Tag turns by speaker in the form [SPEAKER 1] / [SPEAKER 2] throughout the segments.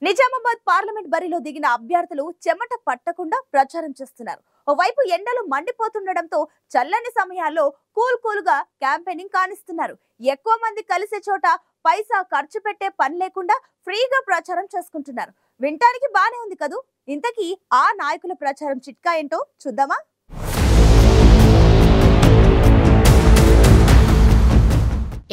[SPEAKER 1] Nizamabad parliament బరిలో దిగిన అభ్యర్థులు చెమట పట్టకుండా ప్రచారం చేస్తున్నారు. ఓవైపు ఎండలు మండిపోతుండడంతో చల్లని సమయాల్లో కూల్గా క్యాంపెయినింగ్ కానిస్తున్నారు. ఎక్కువ మంది కలిసే చోట పైసా ఖర్చు పెట్టే పని లేకుండా ఫ్రీగా ప్రచారం చేసుకుంటున్నారు. వినటానికి బానే ఉంది కదూ. ఇంతకీ ఆ నాయకుల ప్రచారం చిట్కా ఏంటో చూద్దామా?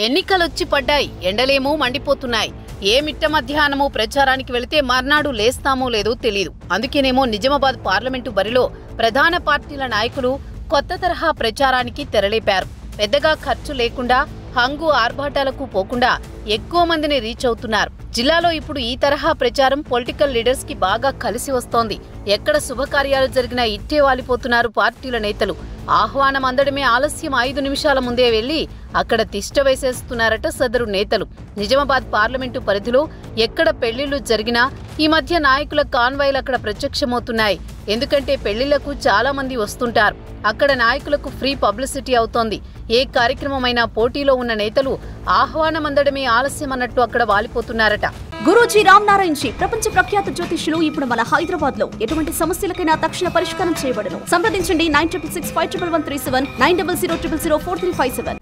[SPEAKER 2] ఎన్నికలొచ్చి పడ్డాయి, ఎండలేమో మండిపోతున్నాయి. ఏ మిట్ట మధ్యాహ్నమో ప్రచారానికి వెళితే మర్నాడు లేస్తామో లేదో తెలీదు. అందుకేనేమో నిజామాబాద్ పార్లమెంటు బరిలో ప్రధాన పార్టీల నాయకులు కొత్త తరహా ప్రచారానికి తెరలేపారు. పెద్దగా ఖర్చు లేకుండా, హంగు ఆర్భాటాలకు పోకుండా ఎక్కువ మందిని రీచ్ అవుతున్నారు. జిల్లాలో ఇప్పుడు ఈ తరహా ప్రచారం పొలిటికల్ లీడర్స్ కి బాగా కలిసి వస్తోంది. ఎక్కడ శుభకార్యాలు జరిగినా ఇట్టే వాలిపోతున్నారు పార్టీల నేతలు. ఆహ్వానం అందడమే ఆలస్యం 5 నిమిషాల ముందే వెళ్లి అక్కడ తిష్ట వేసేస్తున్నారట సదరు నేతలు. నిజామాబాద్ పార్లమెంటు పరిధిలో ఎక్కడ పెళ్లిళ్లు జరిగినా ఈ మధ్య నాయకుల కాన్వాయ్లు అక్కడ ప్రత్యక్షమవుతున్నాయి. ఎందుకంటే పెళ్లిళ్లకు చాలా మంది వస్తుంటారు. అక్కడ నాయకులకు ఫ్రీ పబ్లిసిటీ అవుతోంది. ఏ కార్యక్రమమైనా పోటీలో ఉన్న నేతలు ఆహ్వానం అందడమే ఆలస్యం అన్నట్టు అక్కడ వాలిపోతున్నారట.
[SPEAKER 1] గురూజీ రామ్ నారాయణ్ జీ ప్రపంచ ప్రఖ్యాత జ్యోతిష్యులు ఇప్పుడు మన హైదరాబాద్ లో ఎటువంటి సమస్యలకైనా తక్షణ పరిష్కారం చేయబడును. సంప్రదించండి 96651137 9000004357.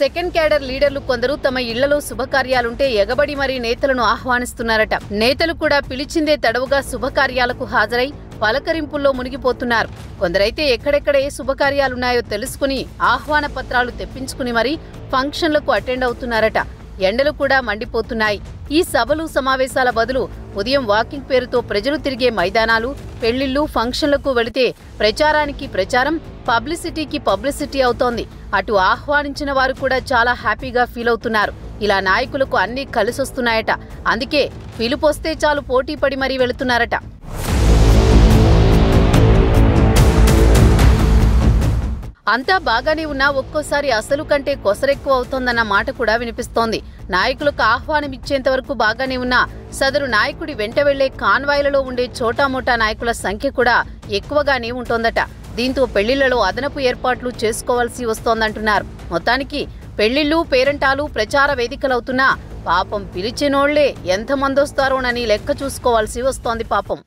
[SPEAKER 2] సెకండ్ క్యాడర్ లీడర్లు కొందరు తమ ఇళ్లలో శుభకార్యాలుంటే ఎగబడి మరీ నేతలను ఆహ్వానిస్తున్నారట. నేతలు కూడా పిలిచిందే తడవుగా శుభకార్యాలకు హాజరై పలకరింపుల్లో మునిగిపోతున్నారు. కొందరైతే ఎక్కడెక్కడ ఏ శుభకార్యాలున్నాయో తెలుసుకుని ఆహ్వాన పత్రాలు తెప్పించుకుని మరీ ఫంక్షన్లకు అటెండ్ అవుతున్నారట. ఎండలు కూడా మండిపోతున్నాయి. ఈ సభలు సమావేశాల బదులు ఉదయం వాకింగ్ పేరుతో ప్రజలు తిరిగే మైదానాలు, పెళ్లిళ్లు, ఫంక్షన్లకు వెళితే ప్రచారానికి ప్రచారం, పబ్లిసిటీకి పబ్లిసిటీ అవుతోంది. అటు ఆహ్వానించిన వారు కూడా చాలా హ్యాపీగా ఫీల్ అవుతున్నారు. ఇలా నాయకులకు అన్నీ కలిసొస్తున్నాయట. అందుకే పిలుపొస్తే చాలు పోటీ పడి మరీ వెళుతున్నారట. అంతా బాగానే ఉన్నా ఒక్కోసారి అసలు కంటే కొసరెక్కువ అవుతోందన్న మాట కూడా వినిపిస్తోంది. నాయకులకు ఆహ్వానం ఇచ్చేంత వరకు బాగానే ఉన్నా సదరు నాయకుడి వెంట వెళ్లే కాన్వాయ్లలో ఉండే చోటామోటా నాయకుల సంఖ్య కూడా ఎక్కువగానే ఉంటోందట. దీంతో పెళ్లిళ్లలో అదనపు ఏర్పాట్లు చేసుకోవాల్సి వస్తోందంటున్నారు. మొత్తానికి పెళ్లిళ్లు, పేరంటాలు ప్రచార వేదికలవుతున్నా పాపం పిలిచినోళ్లే ఎంతమందొస్తారోనని లెక్క చూసుకోవాల్సి వస్తోంది పాపం.